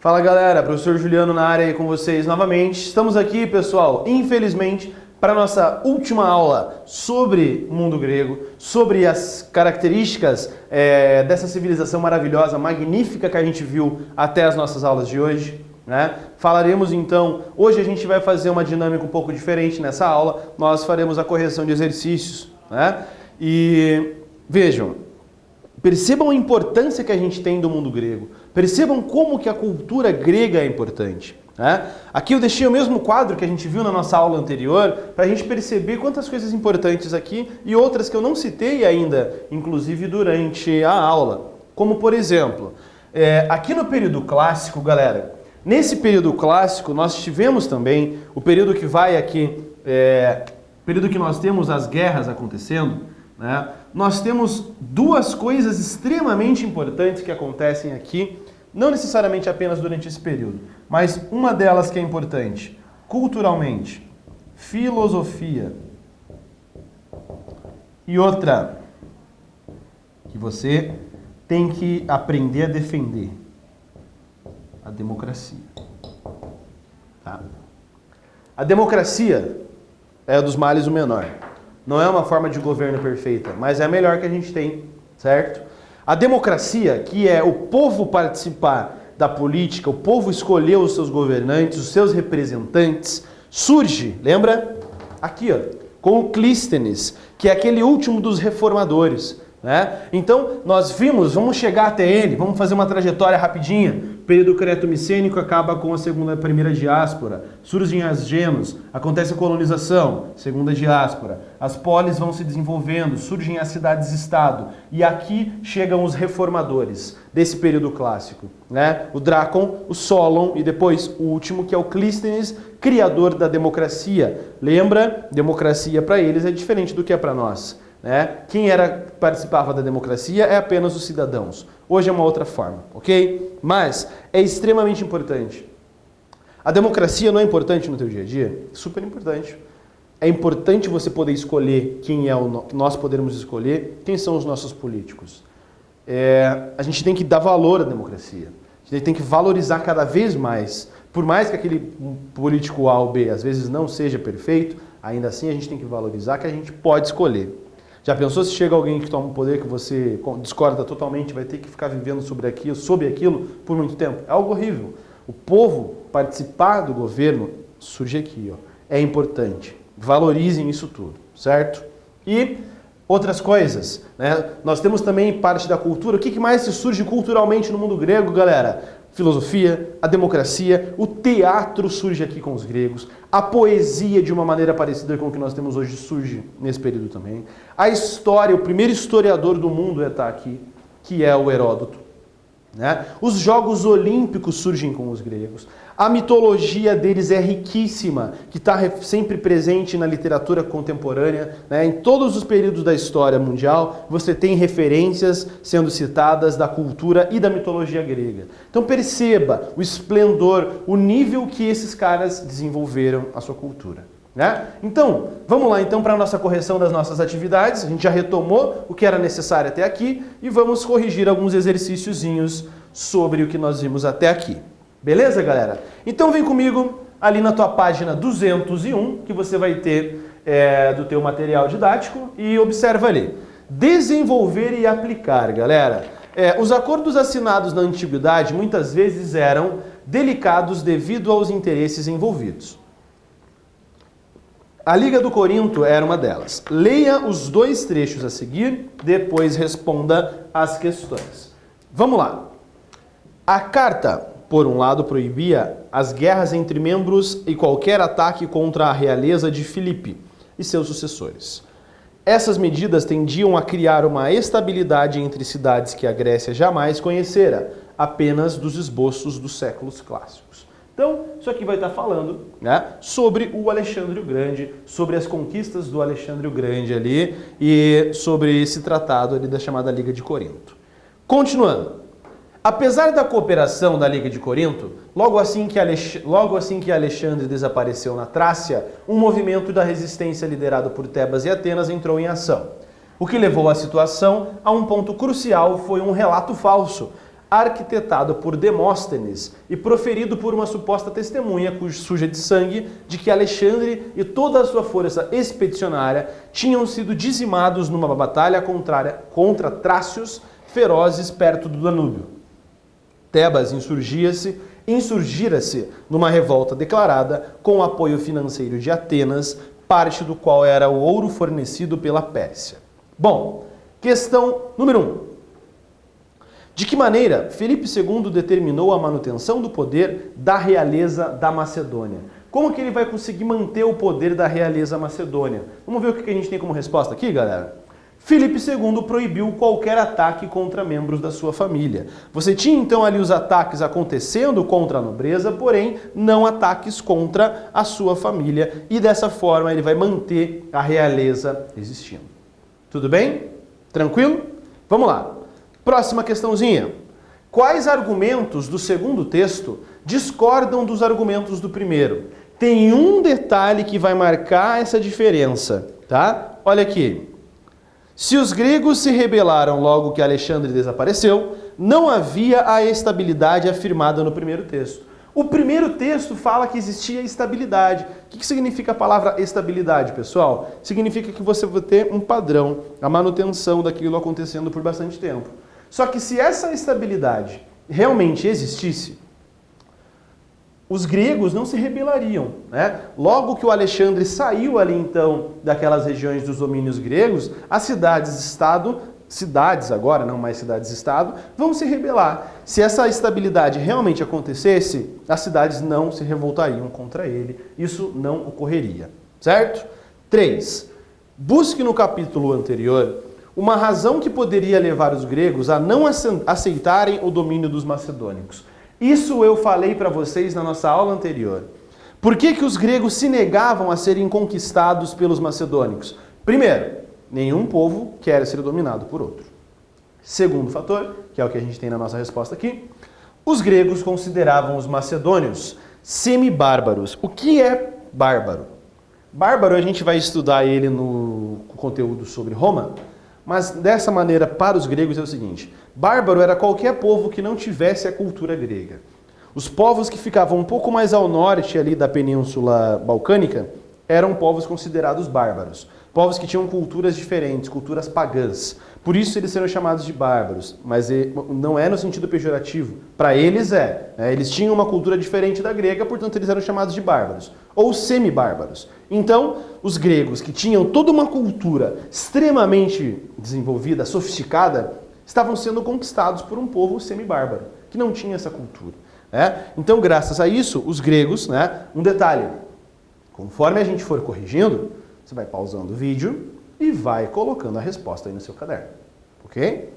Fala galera, professor Juliano na área aí com vocês novamente. Estamos aqui, pessoal, infelizmente, para a nossa última aula sobre o mundo grego, sobre as características dessa civilização maravilhosa, magnífica que a gente viu até as nossas aulas de hoje. Né? Falaremos então, hoje a gente vai fazer uma dinâmica um pouco diferente nessa aula, nós faremos a correção de exercícios. Né? E vejam, percebam a importância que a gente tem do mundo grego, percebam como que a cultura grega é importante. Né? Aqui eu deixei o mesmo quadro que a gente viu na nossa aula anterior, para a gente perceber quantas coisas importantes aqui e outras que eu não citei ainda, inclusive durante a aula. Como por exemplo, aqui no período clássico, galera, nesse período clássico nós tivemos também o período que vai aqui, período que nós temos as guerras acontecendo, né? Nós temos duas coisas extremamente importantes que acontecem aqui, não necessariamente apenas durante esse período, mas uma delas que é importante, culturalmente, filosofia, e outra que você tem que aprender a defender, a democracia. Tá? A democracia é dos males o menor. Não é uma forma de governo perfeita, mas é a melhor que a gente tem, certo? A democracia, que é o povo participar da política, o povo escolher os seus governantes, os seus representantes, surge, lembra? Aqui, ó, com o Clístenes, que é aquele último dos reformadores. Né? Então, nós vimos, vamos chegar até ele, vamos fazer uma trajetória rapidinha. O período creto-micênico acaba com a primeira diáspora, surgem as genos, acontece a colonização, segunda diáspora, as polis vão se desenvolvendo, surgem as cidades-estado, e aqui chegam os reformadores desse período clássico. Né? O Drácon, o Solon e depois o último, que é o Clístenes, criador da democracia. Lembra? Democracia para eles é diferente do que é para nós. Né? Quem participava da democracia é apenas os cidadãos. Hoje é uma outra forma, ok? Mas é extremamente importante. A democracia não é importante no teu dia a dia? Super importante. É importante você poder escolher quem é nós podermos escolher quem são os nossos políticos. A gente tem que dar valor à democracia. A gente tem que valorizar cada vez mais. Por mais que aquele político A ou B às vezes não seja perfeito, ainda assim a gente tem que valorizar que a gente pode escolher. Já pensou se chega alguém que toma um poder que você discorda totalmente, vai ter que ficar vivendo sobre aquilo por muito tempo? É algo horrível. O povo participar do governo surge aqui, ó. É importante. Valorizem isso tudo, certo? E outras coisas, né? Nós temos também parte da cultura. O que mais se surge culturalmente no mundo grego, galera? Filosofia, a democracia, o teatro surge aqui com os gregos, a poesia de uma maneira parecida com o que nós temos hoje surge nesse período também. A história, o primeiro historiador do mundo está aqui, que é o Heródoto. Né? Os Jogos Olímpicos surgem com os gregos. A mitologia deles é riquíssima, que está sempre presente na literatura contemporânea. Né? Em todos os períodos da história mundial, você tem referências sendo citadas da cultura e da mitologia grega. Então perceba o esplendor, o nível que esses caras desenvolveram a sua cultura. Né? Então, vamos lá então para a nossa correção das nossas atividades. A gente já retomou o que era necessário até aqui e vamos corrigir alguns exercíciozinhos sobre o que nós vimos até aqui. Beleza, galera? Então vem comigo ali na tua página 201, que você vai ter do teu material didático, e observa ali. Desenvolver e aplicar, galera. Os acordos assinados na antiguidade muitas vezes eram delicados devido aos interesses envolvidos. A Liga do Corinto era uma delas. Leia os dois trechos a seguir, depois responda as questões. Vamos lá. A carta, por um lado, proibia as guerras entre membros e qualquer ataque contra a realeza de Filipe e seus sucessores. Essas medidas tendiam a criar uma estabilidade entre cidades que a Grécia jamais conhecera, apenas dos esboços dos séculos clássicos. Então, isso aqui vai estar falando, né, sobre o Alexandre o Grande, sobre as conquistas do Alexandre o Grande ali e sobre esse tratado ali da chamada Liga de Corinto. Continuando. Apesar da cooperação da Liga de Corinto, logo assim que Alexandre desapareceu na Trácia, um movimento da resistência liderado por Tebas e Atenas entrou em ação. O que levou a situação a um ponto crucial foi um relato falso, arquitetado por Demóstenes e proferido por uma suposta testemunha suja de sangue de que Alexandre e toda a sua força expedicionária tinham sido dizimados numa batalha contra trácios ferozes perto do Danúbio. Tebas insurgira-se numa revolta declarada com o apoio financeiro de Atenas, parte do qual era o ouro fornecido pela Pérsia. Bom, questão número 1. De que maneira Filipe II determinou a manutenção do poder da realeza da Macedônia? Como que ele vai conseguir manter o poder da realeza macedônia? Vamos ver o que a gente tem como resposta aqui, galera? Filipe II proibiu qualquer ataque contra membros da sua família. Você tinha então ali os ataques acontecendo contra a nobreza, porém não ataques contra a sua família, e dessa forma ele vai manter a realeza existindo. Tudo bem? Tranquilo? Vamos lá. Próxima questãozinha. Quais argumentos do segundo texto discordam dos argumentos do primeiro? Tem um detalhe que vai marcar essa diferença, tá? Olha aqui. Se os gregos se rebelaram logo que Alexandre desapareceu, não havia a estabilidade afirmada no primeiro texto. O primeiro texto fala que existia estabilidade. O que significa a palavra estabilidade, pessoal? Significa que você vai ter um padrão, a manutenção daquilo acontecendo por bastante tempo. Só que se essa estabilidade realmente existisse, os gregos não se rebelariam, né? Logo que o Alexandre saiu ali então daquelas regiões dos domínios gregos, as cidades agora, não mais cidades-estado, vão se rebelar. Se essa estabilidade realmente acontecesse, as cidades não se revoltariam contra ele. Isso não ocorreria, certo? 3. Busque no capítulo anterior uma razão que poderia levar os gregos a não aceitarem o domínio dos macedônicos. Isso eu falei para vocês na nossa aula anterior. Por que os gregos se negavam a serem conquistados pelos macedônicos? Primeiro, nenhum povo quer ser dominado por outro. Segundo fator, que é o que a gente tem na nossa resposta aqui, os gregos consideravam os macedônios semi-bárbaros. O que é bárbaro? Bárbaro a gente vai estudar ele no conteúdo sobre Roma, mas dessa maneira para os gregos é o seguinte: bárbaro era qualquer povo que não tivesse a cultura grega. Os povos que ficavam um pouco mais ao norte ali da Península Balcânica eram povos considerados bárbaros. Povos que tinham culturas diferentes, culturas pagãs. Por isso eles eram chamados de bárbaros, mas não é no sentido pejorativo. Para eles eles tinham uma cultura diferente da grega, portanto eles eram chamados de bárbaros, ou semi-bárbaros. Então, os gregos, que tinham toda uma cultura extremamente desenvolvida, sofisticada, estavam sendo conquistados por um povo semi-bárbaro, que não tinha essa cultura. Então, graças a isso, os gregos, um detalhe, conforme a gente for corrigindo, você vai pausando o vídeo e vai colocando a resposta aí no seu caderno, ok?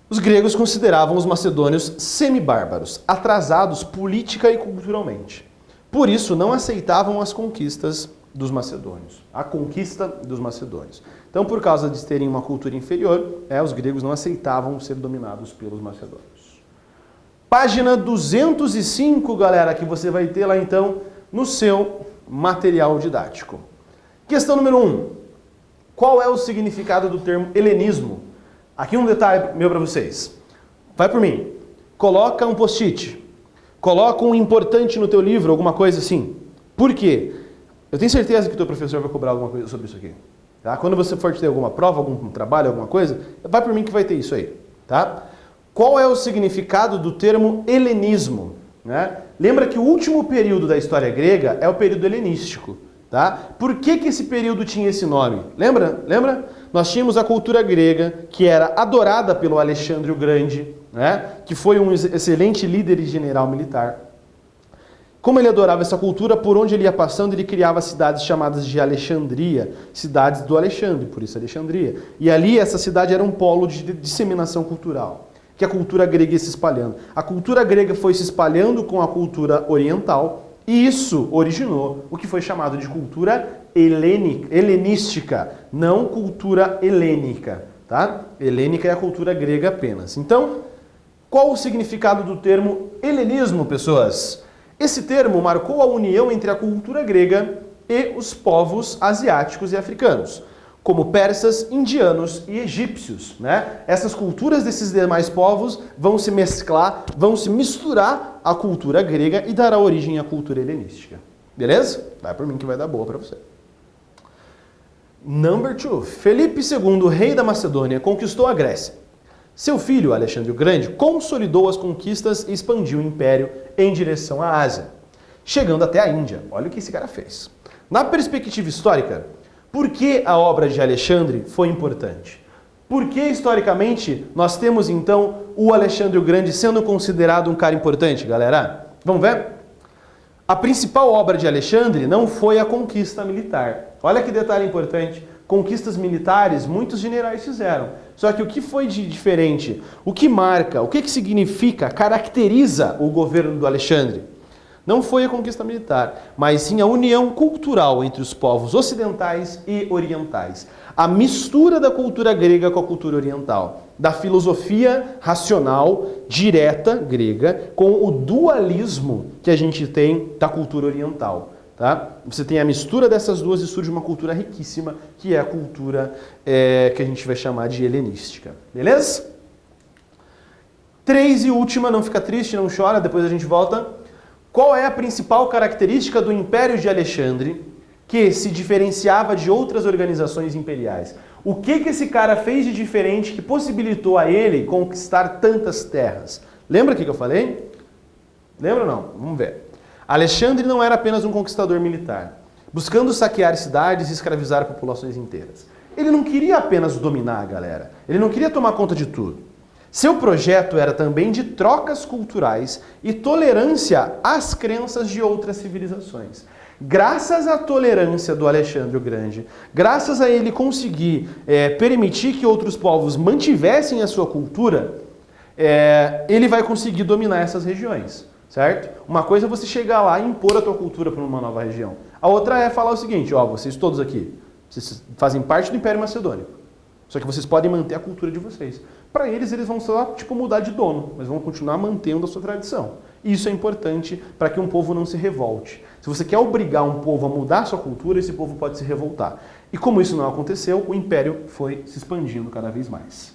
Os gregos consideravam os macedônios semi-bárbaros, atrasados política e culturalmente. Por isso, não aceitavam as conquistas dos macedônios, a conquista dos macedônios. Então, por causa de terem uma cultura inferior, os gregos não aceitavam ser dominados pelos macedônios. Página 205, galera, que você vai ter lá então no seu material didático. Questão número 1. Qual é o significado do termo helenismo? Aqui um detalhe meu para vocês. Vai por mim. Coloca um post-it. Coloca um importante no teu livro, alguma coisa assim. Por quê? Eu tenho certeza que o teu professor vai cobrar alguma coisa sobre isso aqui. Tá? Quando você for ter alguma prova, algum trabalho, alguma coisa, vai por mim que vai ter isso aí. Tá? Qual é o significado do termo helenismo? Lembra que o último período da história grega é o período helenístico. Tá? Por que esse período tinha esse nome? Lembra? Nós tínhamos a cultura grega, que era adorada pelo Alexandre o Grande, que foi um excelente líder e general militar. Como ele adorava essa cultura, por onde ele ia passando, ele criava cidades chamadas de Alexandria, cidades do Alexandre, por isso Alexandria. E ali essa cidade era um polo de disseminação cultural, que a cultura grega ia se espalhando. A cultura grega foi se espalhando com a cultura oriental, e isso originou o que foi chamado de cultura helenística, não cultura helênica. Tá? Helênica é a cultura grega apenas. Então, qual o significado do termo helenismo, pessoas? Esse termo marcou a união entre a cultura grega e os povos asiáticos e africanos. como persas, indianos e egípcios, né? Essas culturas desses demais povos vão se mesclar, vão se misturar à cultura grega e dará origem à cultura helenística. Beleza? Vai por mim que vai dar boa para você. Number 2. Felipe II, rei da Macedônia, conquistou a Grécia. Seu filho, Alexandre o Grande, consolidou as conquistas e expandiu o império em direção à Ásia, chegando até a Índia. Olha o que esse cara fez. Na perspectiva histórica, por que a obra de Alexandre foi importante? Por que, historicamente, nós temos, então, o Alexandre o Grande sendo considerado um cara importante, galera? Vamos ver? A principal obra de Alexandre não foi a conquista militar. Olha que detalhe importante. Conquistas militares, muitos generais fizeram. Só que o que foi de diferente? O que marca? O que significa, caracteriza o governo do Alexandre? Não foi a conquista militar, mas sim a união cultural entre os povos ocidentais e orientais. A mistura da cultura grega com a cultura oriental. Da filosofia racional, direta, grega, com o dualismo que a gente tem da cultura oriental. Tá? Você tem a mistura dessas duas e surge uma cultura riquíssima, que é a cultura que a gente vai chamar de helenística. Beleza? 3 e última, não fica triste, não chora, depois a gente volta. Qual é a principal característica do Império de Alexandre que se diferenciava de outras organizações imperiais? O que esse cara fez de diferente que possibilitou a ele conquistar tantas terras? Lembra o que eu falei? Lembra ou não? Vamos ver. Alexandre não era apenas um conquistador militar, buscando saquear cidades e escravizar populações inteiras. Ele não queria apenas dominar a galera, ele não queria tomar conta de tudo. Seu projeto era também de trocas culturais e tolerância às crenças de outras civilizações. Graças à tolerância do Alexandre o Grande, graças a ele conseguir permitir que outros povos mantivessem a sua cultura, ele vai conseguir dominar essas regiões, certo? Uma coisa é você chegar lá e impor a tua cultura para uma nova região. A outra é falar o seguinte, ó, vocês todos aqui, vocês fazem parte do Império Macedônico. Só que vocês podem manter a cultura de vocês. Para eles vão só mudar de dono, mas vão continuar mantendo a sua tradição. E isso é importante para que um povo não se revolte. Se você quer obrigar um povo a mudar a sua cultura, esse povo pode se revoltar. E como isso não aconteceu, o império foi se expandindo cada vez mais.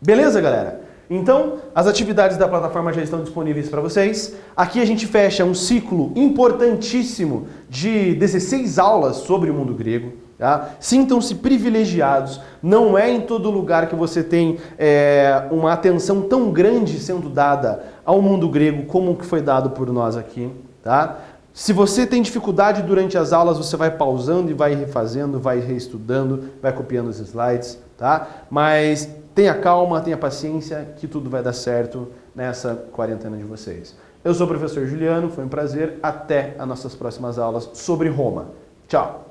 Beleza, galera? Então, as atividades da plataforma já estão disponíveis para vocês. Aqui a gente fecha um ciclo importantíssimo de 16 aulas sobre o mundo grego. Tá? Sintam-se privilegiados, não é em todo lugar que você tem uma atenção tão grande sendo dada ao mundo grego como o que foi dado por nós aqui. Tá? Se você tem dificuldade durante as aulas, você vai pausando e vai refazendo, vai reestudando, vai copiando os slides. Tá? Mas tenha calma, tenha paciência, que tudo vai dar certo nessa quarentena de vocês. Eu sou o professor Juliano, foi um prazer, até as nossas próximas aulas sobre Roma. Tchau!